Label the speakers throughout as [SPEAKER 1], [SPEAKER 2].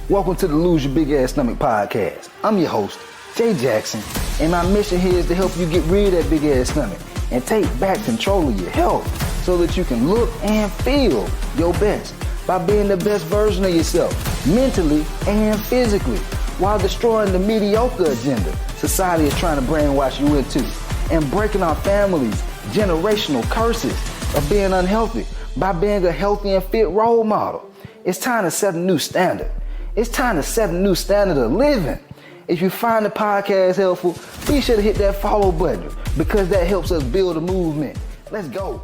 [SPEAKER 1] Welcome to the Lose Your Big Ass Stomach podcast. I'm your host, Jay Jackson, and my mission here is to help you get rid of that big ass stomach and take back control of your health so that you can look and feel your best by being the best version of yourself, mentally and physically, while destroying the mediocre agenda society is trying to brainwash you into, and breaking our families' generational curses of being unhealthy by being a healthy and fit role model. It's time to set a new standard. It's time to set a new standard of living. If you find the podcast helpful, be sure to hit that follow button because that helps us build a movement. Let's go.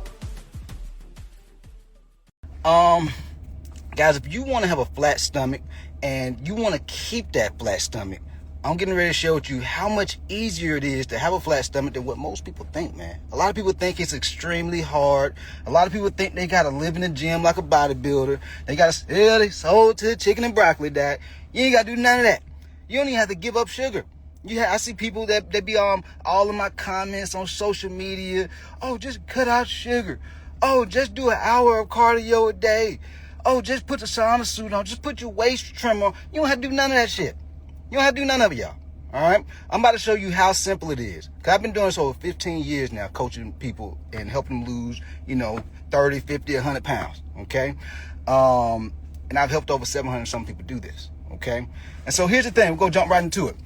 [SPEAKER 1] Guys, if you want to have a flat stomach and you want to keep that flat stomach, I'm getting ready to share with you how much easier it is to have a flat stomach than what most people think, man. A lot of people think it's extremely hard. A lot of people think they got to live in the gym like a bodybuilder. They got to sell their soul to the chicken and broccoli diet. You ain't got to do none of that. You don't even have to give up sugar. I see people that be all of my comments on social media. Oh, just cut out sugar. Oh, just do an hour of cardio a day. Oh, just put the sauna suit on. Just put your waist trimmer on. You don't have to do none of that shit. You don't have to do none of it, y'all. All right? I'm about to show you how simple it is. Because I've been doing this over 15 years now, coaching people and helping them lose, 30, 50, 100 pounds. Okay? And I've helped over 700 some people do this. Okay? And so here's the thing. We're going to jump right into it.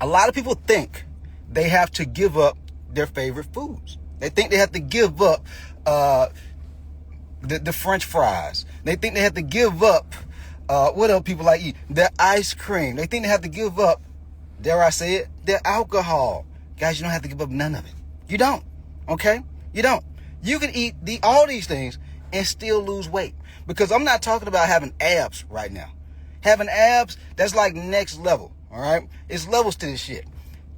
[SPEAKER 1] A lot of people think they have to give up their favorite foods. They think they have to give up the French fries. They think they have to give up what else people like eat? Their ice cream. They think they have to give up, dare I say it, their alcohol. Guys, you don't have to give up none of it. You don't. Okay? You don't. You can eat all these things and still lose weight. Because I'm not talking about having abs right now. Having abs, that's like next level. All right? It's levels to this shit.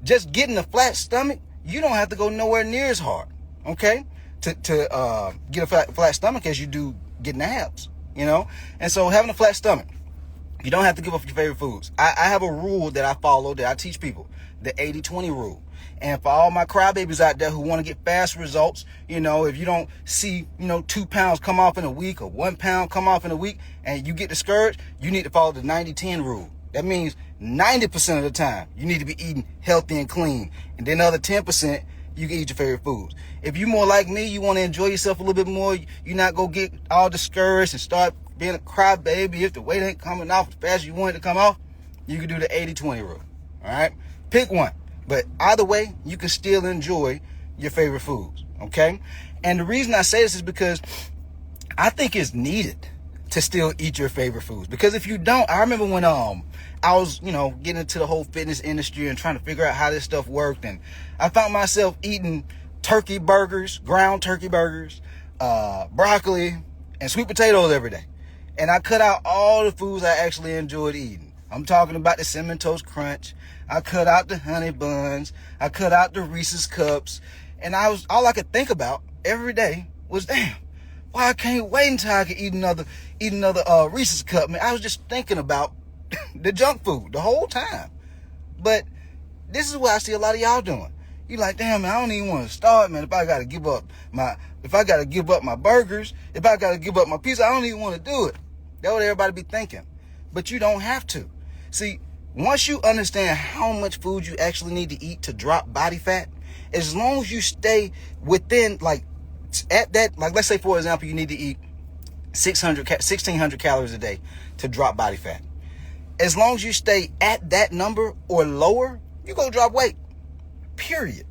[SPEAKER 1] Just getting a flat stomach, you don't have to go nowhere near as hard. Okay? To get a flat stomach as you do getting abs. And so having a flat stomach, you don't have to give up your favorite foods. I have a rule that I follow that I teach people, the 80-20 rule. And for all my crybabies out there who want to get fast results, if you don't see, 2 pounds come off in a week or 1 pound come off in a week and you get discouraged, you need to follow the 90-10 rule. That means 90% of the time you need to be eating healthy and clean. And then the other 10%, you can eat your favorite foods. If you're more like me, you want to enjoy yourself a little bit more, you're not going to get all discouraged and start being a crybaby if the weight ain't coming off as fast as you want it to come off, you can do the 80-20 rule. All right? Pick one. But either way, you can still enjoy your favorite foods. Okay? And the reason I say this is because I think it's needed to still eat your favorite foods. Because if you don't, I remember when I was, getting into the whole fitness industry and trying to figure out how this stuff worked. And I found myself eating turkey burgers, ground turkey burgers, broccoli, and sweet potatoes every day. And I cut out all the foods I actually enjoyed eating. I'm talking about the Cinnamon Toast Crunch. I cut out the honey buns. I cut out the Reese's Cups. And all I could think about every day was, damn, why I can't wait until I can eat another Reese's Cup, man. I was just thinking about the junk food the whole time. But this is what I see a lot of y'all doing. You like, damn, man, I don't even want to start, man. If I got to give up my burgers, if I got to give up my pizza, I don't even want to do it. That's what everybody be thinking. But you don't have to. See, once you understand how much food you actually need to eat to drop body fat, as long as you stay within, let's say, for example, you need to eat 1,600 calories a day to drop body fat. As long as you stay at that number or lower, you're going to drop weight. Period.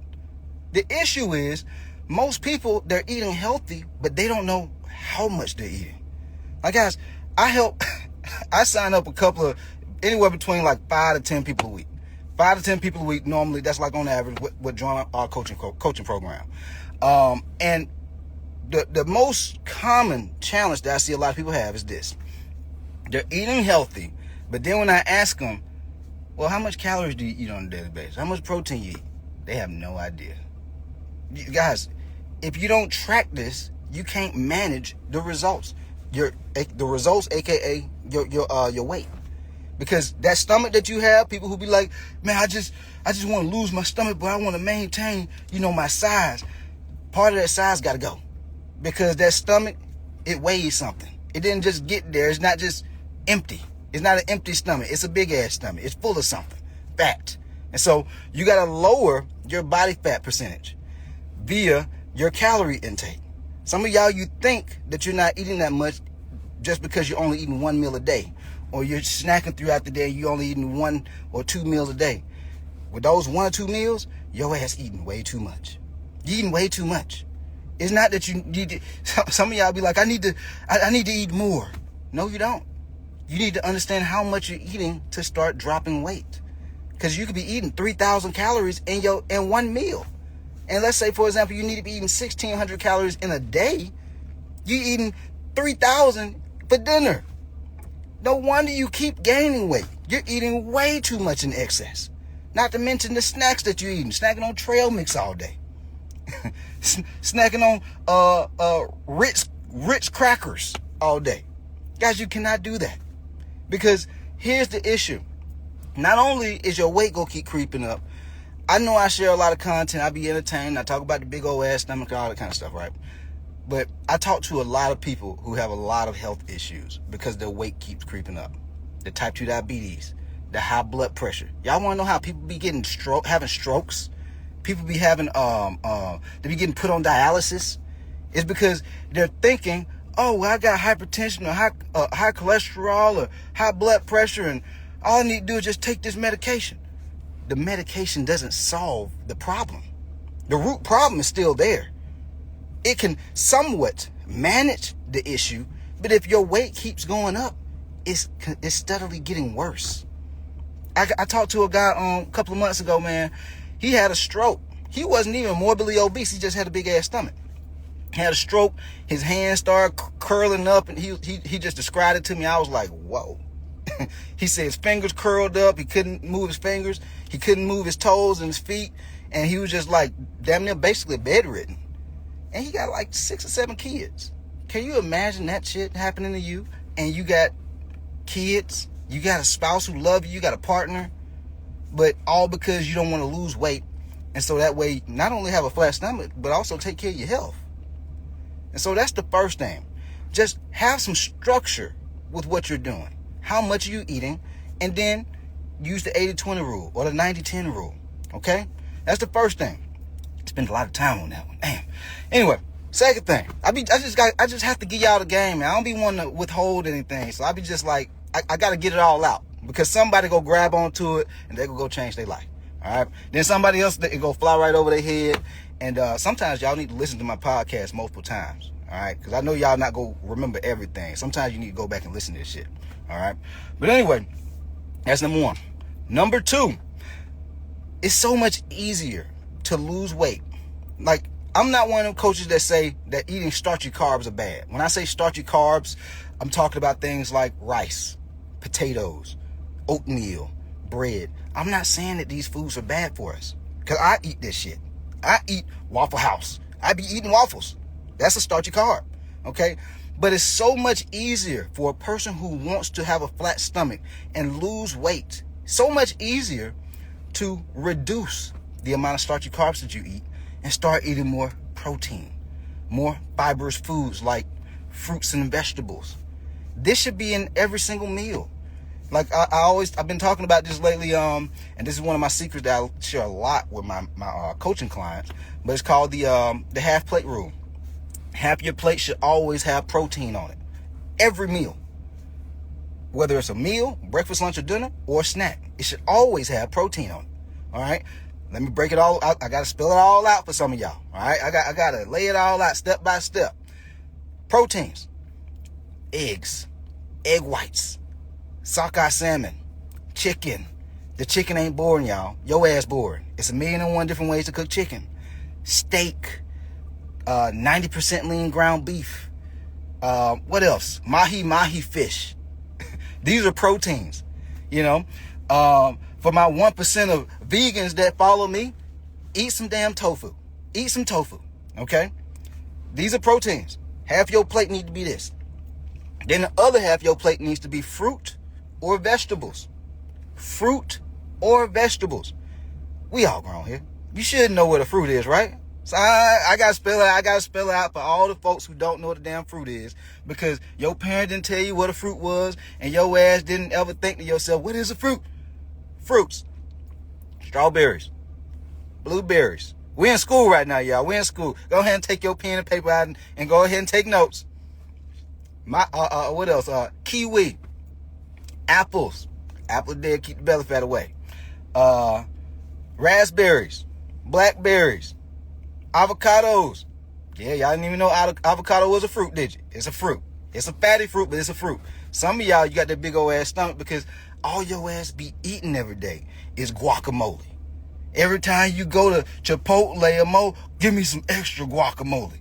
[SPEAKER 1] The issue is most people, they're eating healthy, but they don't know how much they're eating. Like, guys, I sign up anywhere between 5 to 10 people a week. 5 to 10 people a week, normally, that's like on average what join our coaching program. And the most common challenge that I see a lot of people have is this. They're eating healthy, but then when I ask them, well, how much calories do you eat on a daily basis? How much protein you eat? They have no idea. You guys, if you don't track this, you can't manage the results. The results, aka your weight. Because that stomach that you have, people who be like, man, I just want to lose my stomach, but I want to maintain, my size. Part of that size got to go. Because that stomach, it weighs something. It didn't just get there. It's not just empty. It's not an empty stomach. It's a big ass stomach. It's full of something, fat. And so you got to lower your body fat percentage via your calorie intake. Some of y'all, you think that you're not eating that much just because you're only eating one meal a day, or you're snacking throughout the day. You're only eating 1 or 2 meals a day. With those 1 or 2 meals, your ass eating way too much. You're eating way too much. It's not that you need to, some of y'all be like, I need to eat more. No, you don't. You need to understand how much you're eating to start dropping weight. Because you could be eating 3,000 calories in one meal. And let's say, for example, you need to be eating 1,600 calories in a day. You're eating 3,000 for dinner. No wonder you keep gaining weight. You're eating way too much in excess. Not to mention the snacks that you're eating. Snacking on trail mix all day. Snacking on Ritz crackers all day. Guys, you cannot do that. Because here's the issue. Not only is your weight going to keep creeping up, I know I share a lot of content. I be entertained. I talk about the big old ass stomach, all that kind of stuff, right? But I talk to a lot of people who have a lot of health issues because their weight keeps creeping up. The type 2 diabetes, the high blood pressure. Y'all want to know how people be getting having strokes? People be having, they be getting put on dialysis. It's because they're thinking, oh, well, I got hypertension or high cholesterol or high blood pressure, and all I need to do is just take this medication. The medication doesn't solve the problem. The root problem is still there. It can somewhat manage the issue, but if your weight keeps going up, it's steadily getting worse. I talked to a guy a couple of months ago, man. He had a stroke. He wasn't even morbidly obese. He just had a big ass stomach. He had a stroke. His hands started curling up, and he just described it to me. I was like, whoa. He said his fingers curled up. He couldn't move his fingers. He couldn't move his toes and his feet. And he was just like damn near basically bedridden. And he got like 6 or 7 kids. Can you imagine that shit happening to you? And you got kids. You got a spouse who loves you. You got a partner. But all because you don't want to lose weight. And so that way, not only have a flat stomach, but also take care of your health. And so that's the first thing. Just have some structure with what you're doing. How much are you eating? And then use the 80-20 rule or the 90-10 rule. Okay? That's the first thing. Spend a lot of time on that one. Damn. Anyway, second thing. I just have to give y'all the game, man. I don't be wanting to withhold anything. So I be just like, I got to get it all out. Because somebody go grab onto it and they go change their life. All right? Then somebody else, they go fly right over their head. And sometimes y'all need to listen to my podcast multiple times. All right? Because I know y'all not going to remember everything. Sometimes you need to go back and listen to this shit. All right? But anyway, that's number 1. Number 2, it's so much easier to lose weight. Like, I'm not one of them coaches that say that eating starchy carbs are bad. When I say starchy carbs, I'm talking about things like rice, potatoes, oatmeal, bread. I'm not saying that these foods are bad for us. Because I eat this shit. I eat Waffle House. I be eating waffles. That's a starchy carb. Okay? But it's so much easier for a person who wants to have a flat stomach and lose weight. So much easier to reduce the amount of starchy carbs that you eat and start eating more protein, more fibrous foods like fruits and vegetables. This should be in every single meal. Like I've been talking about this lately, and this is one of my secrets that I share a lot with my coaching clients, but it's called the half plate rule. Half your plate should always have protein on it. Every meal. Whether it's a meal, breakfast, lunch, or dinner, or a snack, it should always have protein on it. All right? Let me break it all out. I got to spell it all out for some of y'all. All right? I got to lay it all out step by step. Proteins. Eggs. Egg whites. Sockeye salmon. Chicken. The chicken ain't boring, y'all. Your ass boring. It's 1,000,001 different ways to cook chicken. Steak. 90% lean ground beef. What else? Mahi fish. These are proteins. You know, for my 1% of vegans that follow me, eat some damn tofu. Eat some tofu. Okay? These are proteins. Half your plate need to be this. Then the other half of your plate needs to be fruit or vegetables. Fruit or vegetables. We all grown here. You should know what a fruit is, right? So I gotta spell it. I gotta spell it out for all the folks who don't know what a damn fruit is, because your parent didn't tell you what a fruit was, and your ass didn't ever think to yourself, what is a fruit? Fruits, strawberries, blueberries. We're in school right now, y'all. We're in school. Go ahead and take your pen and paper out and go ahead and take notes. What else? Kiwi, apples. Apple dead, keep the belly fat away. Raspberries, blackberries, avocados. Yeah, y'all didn't even know avocado was a fruit, did you? It's a fruit. It's a fatty fruit, but it's a fruit. Some of y'all, you got that big old ass stomach because all your ass be eating every day is guacamole. Every time you go to Chipotle or Mo, give me some extra guacamole.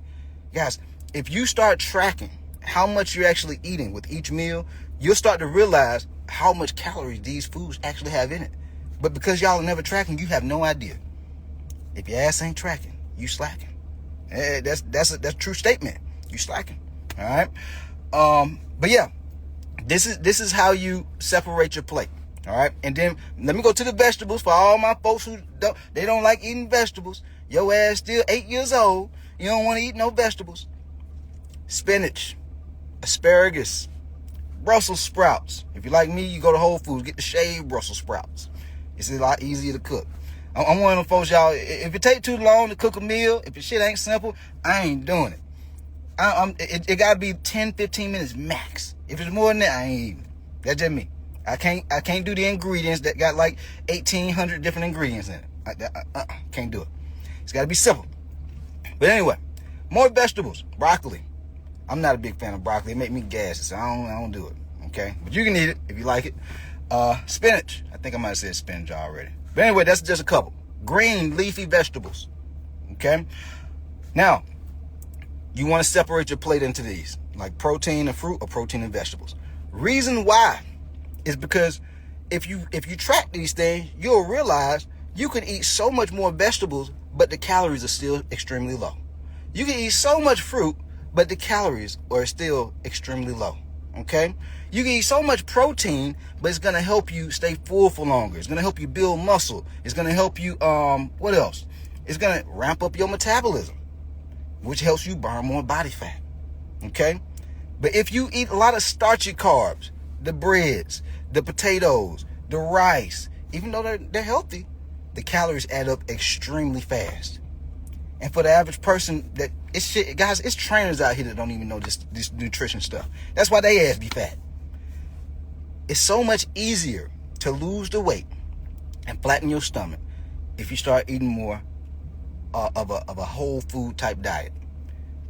[SPEAKER 1] Guys, if you start tracking how much you're actually eating with each meal, you'll start to realize how much calories these foods actually have in it. But because y'all are never tracking, you have no idea. If your ass ain't tracking, you slacking. That's a true statement. You slacking. All right. But yeah, this is how you separate your plate. All right. And then let me go to the vegetables for all my folks who don't like eating vegetables. Your ass still 8 years old. You don't want to eat no vegetables. Spinach, asparagus, Brussels sprouts. If you like me, you go to Whole Foods, get the shaved Brussels sprouts. It's a lot easier to cook. I'm one of them folks, y'all. If it take too long to cook a meal, if the shit ain't simple, I ain't doing it. It gotta be 10, 15 minutes max. If it's more than that, I ain't eating. That's just me. I can't do the ingredients that got like 1,800 different ingredients in it. Can't do it. It's got to be simple. But anyway, more vegetables. Broccoli. I'm not a big fan of broccoli. It make me gassy, so I don't do it. Okay, but you can eat it if you like it. Spinach. I think I might have said spinach already. But anyway, that's just a couple. Green leafy vegetables. Okay. Now, you want to separate your plate into these, like protein and fruit or protein and vegetables. Reason why is because if you track these things, you'll realize you can eat so much more vegetables, but the calories are still extremely low. You can eat so much fruit, but the calories are still extremely low. Okay? You can eat so much protein, but it's gonna help you stay full for longer. It's gonna help you build muscle. It's gonna help you what else? It's gonna ramp up your metabolism, which helps you burn more body fat. Okay? But if you eat a lot of starchy carbs, the breads, the potatoes, the rice, even though they're healthy, the calories add up extremely fast. And for the average person, guys, it's trainers out here that don't even know this nutrition stuff. That's why they ass be fat. It's so much easier to lose the weight and flatten your stomach if you start eating more of a whole food type diet.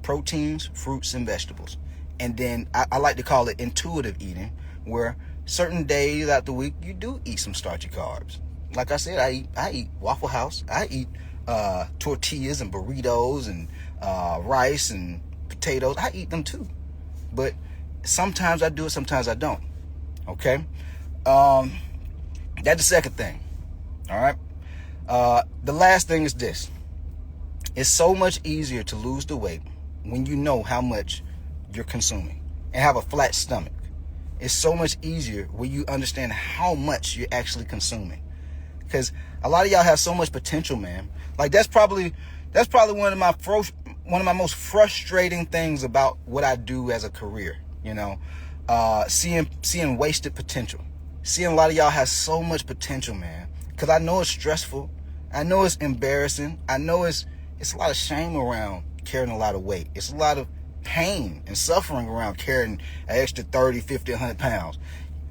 [SPEAKER 1] Proteins, fruits, and vegetables. And then I like to call it intuitive eating, where certain days out the week you do eat some starchy carbs. Like I said, I eat Waffle House. I eat tortillas and burritos and rice and potatoes. I eat them too. But sometimes I do it, sometimes I don't. Okay? That's the second thing. All right? The last thing is this. It's so much easier to lose the weight when you know how much you're consuming and have a flat stomach. It's so much easier when you understand how much you're actually consuming. Because a lot of y'all have so much potential, man. Like that's probably one of my most frustrating things about what I do as a career. You know, seeing wasted potential. Seeing a lot of y'all have so much potential, man. Because I know it's stressful. I know it's embarrassing. I know it's a lot of shame around carrying a lot of weight. It's a lot of pain and suffering around carrying an extra 30, 50, 100 pounds.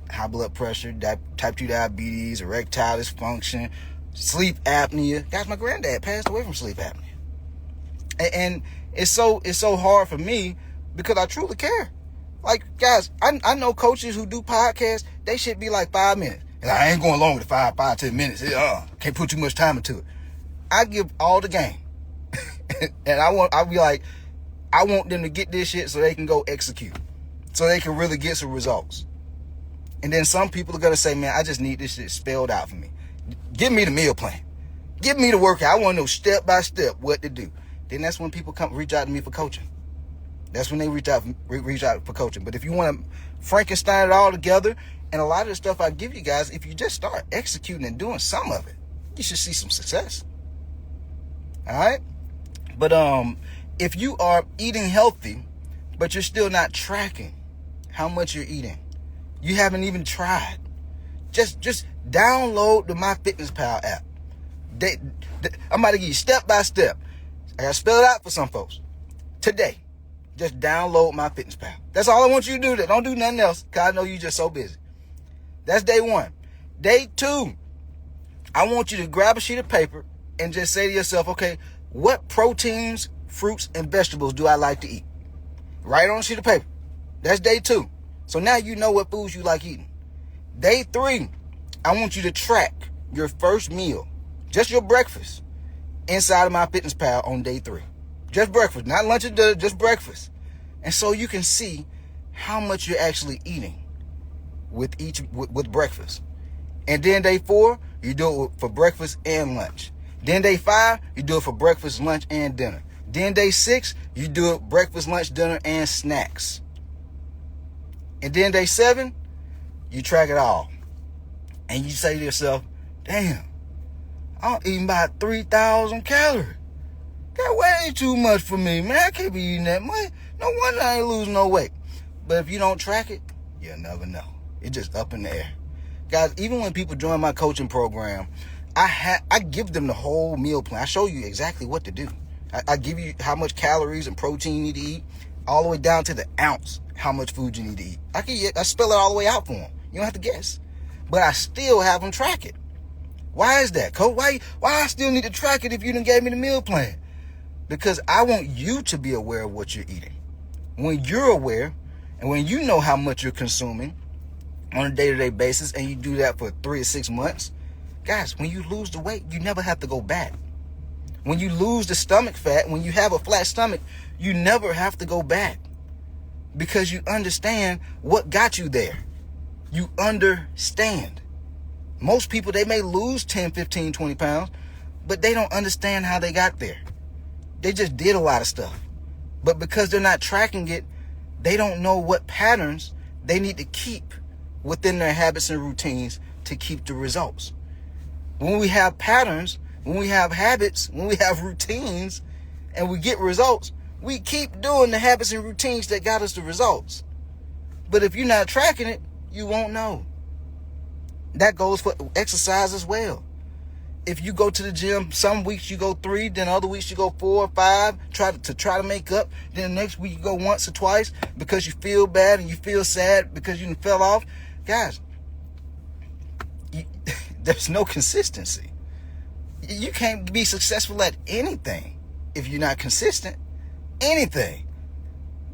[SPEAKER 1] High blood pressure, type 2 diabetes, erectile dysfunction, sleep apnea. Guys, my granddad passed away from sleep apnea. And it's so hard for me because I truly care. Like, guys, I know coaches who do podcasts, they should be like 5 minutes. And I ain't going longer than 5-10 minutes. Can't put too much time into it. I give all the game. And I'll be like, I want them to get this shit so they can go execute. So they can really get some results. And then some people are going to say, man, I just need this shit spelled out for me. Give me the meal plan. Give me the workout. I want to know step by step what to do. Then that's when people reach out to me for coaching. That's when they reach out for coaching. But if you want to Frankenstein it all together, and a lot of the stuff I give you guys, if you just start executing and doing some of it, you should see some success. All right? But if you are eating healthy, but you're still not tracking how much you're eating, you haven't even tried. Just download the MyFitnessPal app. I'm about to give you step by step. I gotta spell it out for some folks. Today, just download MyFitnessPal. That's all I want you to do. Don't do nothing else, because I know you're just so busy. That's day one. Day two, I want you to grab a sheet of paper and just say to yourself, okay, what proteins, fruits, and vegetables do I like to eat? Write on a sheet of paper. That's day two. So now you know what foods you like eating. Day three, I want you to track your first meal, just your breakfast, inside of MyFitnessPal on day three. Just breakfast, not lunch or dinner, just breakfast. And so you can see how much you're actually eating with breakfast. And then day four, you do it for breakfast and lunch. Then day five, you do it for breakfast, lunch, and dinner. Then day six, you do it breakfast, lunch, dinner, and snacks. And then day seven, you track it all. And you say to yourself, damn, I'm eating about 3,000 calories. That way ain't too much for me, man. I can't be eating that much. No wonder I ain't losing no weight. But if you don't track it, you'll never know. It's just up in the air. Guys, even when people join my coaching program, I give them the whole meal plan. I show you exactly what to do. I give you how much calories and protein you need to eat, all the way down to the ounce, how much food you need to eat. I spell it all the way out for them. You don't have to guess. But I still have them track it. Why is that, Coach? Why I still need to track it if you done gave me the meal plan? Because I want you to be aware of what you're eating. When you're aware, and when you know how much you're consuming on a day-to-day basis, and you do that for 3 to 6 months, guys, when you lose the weight, you never have to go back. When you lose the stomach fat, when you have a flat stomach, you never have to go back. Because you understand what got you there. You understand. Most people, they may lose 10, 15, 20 pounds, but they don't understand how they got there. They just did a lot of stuff. But because they're not tracking it, they don't know what patterns they need to keep within their habits and routines to keep the results. When we have patterns, when we have habits, when we have routines, and we get results, we keep doing the habits and routines that got us the results. But if you're not tracking it, you won't know. That goes for exercise as well. If you go to the gym, some weeks you go 3, then other weeks you go 4 or 5, try to make up. Then the next week you go once or twice because you feel bad and you feel sad because you fell off. Guys, there's no consistency. You can't be successful at anything if you're not consistent. Anything.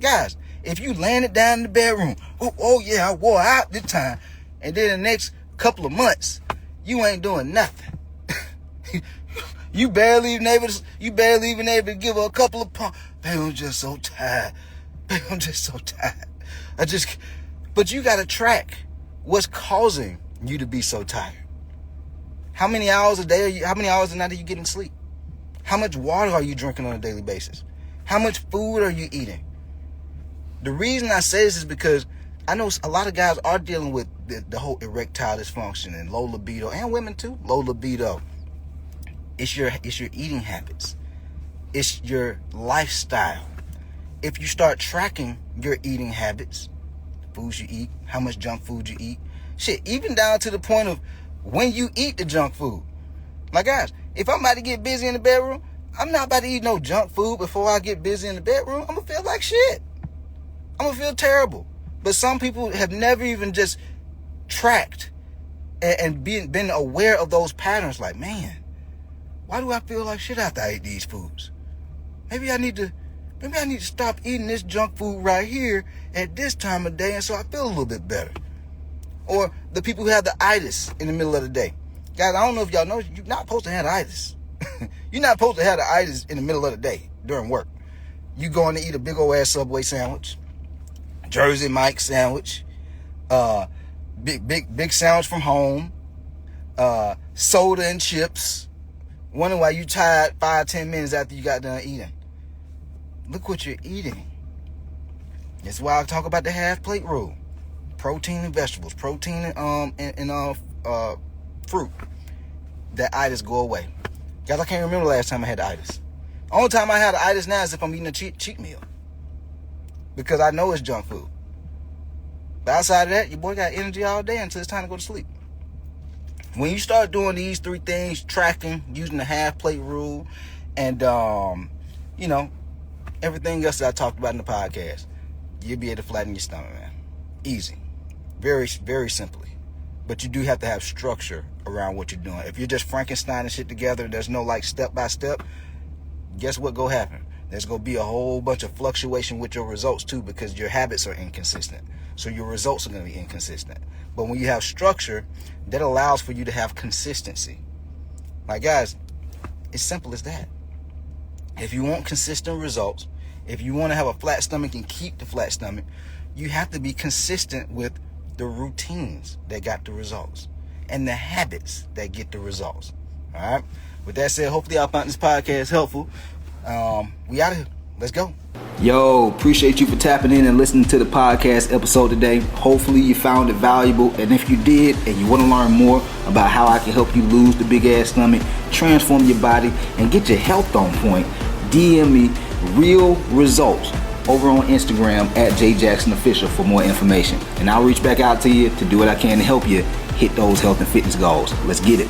[SPEAKER 1] Guys, if you laying it down in the bedroom, oh yeah, I wore out this time, and then the next couple of months, you ain't doing nothing. You barely even able to give her a couple of pumps. Babe, I'm just so tired. Babe, I'm just so tired. But you got to track what's causing you to be so tired. How many hours a day how many hours a night are you getting sleep? How much water are you drinking on a daily basis? How much food are you eating? The reason I say this is because I know a lot of guys are dealing with the whole erectile dysfunction and low libido, and women too, low libido. It's your eating habits. It's your lifestyle. If you start tracking your eating habits, foods you eat, how much junk food you eat, even down to the point of when you eat the junk food. My guys, if I'm about to get busy in the bedroom, I'm not about to eat no junk food before I get busy in the bedroom. I'm going to feel like shit. I'm going to feel terrible. But some people have never even just tracked and been aware of those patterns. Like, man, why do I feel like shit after I eat these foods? Maybe I need to stop eating this junk food right here at this time of day, and so I feel a little bit better. Or the people who have the itis in the middle of the day. Guys, I don't know if y'all know, you're not supposed to have the itis. You're not supposed to have the itis in the middle of the day during work. You going to eat a big old ass Subway sandwich, Jersey Mike's sandwich, big sandwich from home, soda and chips, wondering why you tired 5-10 minutes after you got done eating. Look what you're eating. That's why I talk about the half plate rule. Protein and vegetables, protein and fruit. That itis go away. Guys, I can't remember the last time I had the itis. Only time I have the itis now is if I'm eating a cheat meal, because I know it's junk food. But outside of that, your boy got energy all day until it's time to go to sleep. When you start doing these 3 things, tracking, using the half plate rule, and everything else that I talked about in the podcast, you'll be able to flatten your stomach, man. Easy. Very, very simply. But you do have to have structure around what you're doing. If you're just Frankensteining shit together, there's no like step by step, guess what go happen? There's going to be a whole bunch of fluctuation with your results too, because your habits are inconsistent. So your results are going to be inconsistent. But when you have structure, that allows for you to have consistency. Like, guys, it's simple as that. If you want consistent results, if you want to have a flat stomach and keep the flat stomach, you have to be consistent with the routines that got the results and the habits that get the results. All right. With that said, hopefully I found this podcast helpful. We out of here. Let's go. Yo, appreciate you for tapping in and listening to the podcast episode today. Hopefully you found it valuable. And if you did and you want to learn more about how I can help you lose the big ass stomach, transform your body, and get your health on point, DM me real results over on Instagram at JJacksonOfficial for more information. And I'll reach back out to you to do what I can to help you hit those health and fitness goals. Let's get it.